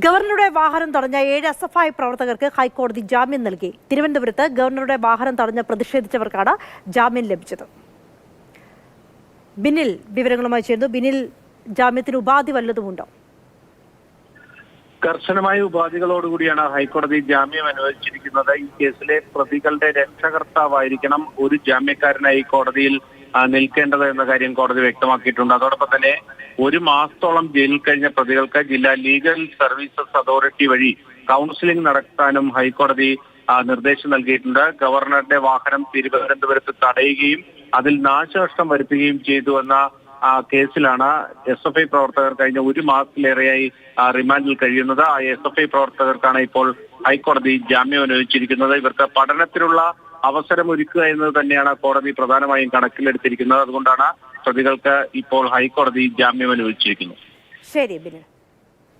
ഗവർണറുടെ വാഹനം തടഞ്ഞ 7 SFI പ്രവർത്തകർക്ക് ഹൈക്കോടതി ജാമ്യം നൽകി. തിരുവനന്തപുരത്ത് ഗവർണറുടെ വാഹനം തടഞ്ഞ് പ്രതിഷേധിച്ചവർക്കാണ് ജാമ്യം ലഭിച്ചത്. ബിനിൽ വിവരങ്ങളുമായി ചേർന്നു. ബിനിൽ, ജാമ്യത്തിന് ഉപാധി വല്ലതുമുണ്ടോ? കർശനമായ ഉപാധികളോടുകൂടിയാണ് ഹൈക്കോടതി ജാമ്യം അനുവദിച്ചിരിക്കുന്നത്. ഈ കേസിലെ പ്രതികളുടെ രക്ഷകർത്താവായിരിക്കണം ഒരു ജാമ്യക്കാരനായി കോടതിയിൽ നിൽക്കേണ്ടത് എന്ന കാര്യം കോടതി വ്യക്തമാക്കിയിട്ടുണ്ട്. അതോടൊപ്പം തന്നെ 1 മാസത്തോളം ജയിലിൽ കഴിഞ്ഞ പ്രതികൾക്ക് ജില്ലാ ലീഗൽ സർവീസസ് അതോറിറ്റി വഴി കൗൺസിലിംഗ് നടത്താനും ഹൈക്കോടതി നിർദ്ദേശം നൽകിയിട്ടുണ്ട്. ഗവർണറുടെ വാഹനം തിരുവനന്തപുരത്ത് തടയുകയും അതിൽ നാശനഷ്ടം വരുത്തുകയും ചെയ്തു എന്ന കേസിലാണ് SFI പ്രവർത്തകർ കഴിഞ്ഞ 1 മാസത്തിലേറെയായി റിമാൻഡിൽ കഴിയുന്നത്. ആ SFI പ്രവർത്തകർക്കാണ് ഇപ്പോൾ ഹൈക്കോടതി ജാമ്യം അനുവദിച്ചിരിക്കുന്നത്. ഇവർക്ക് പഠനത്തിനുള്ള അവസരം ഒരുക്കുക എന്നത് തന്നെയാണ് കോടതി പ്രധാനമായും കണക്കിലെടുത്തിരിക്കുന്നത്. അതുകൊണ്ടാണ് പ്രതികൾക്ക് ഇപ്പോൾ ഹൈക്കോടതി ജാമ്യം അനുവദിച്ചിരിക്കുന്നത്. ശരി ബിനിൽ.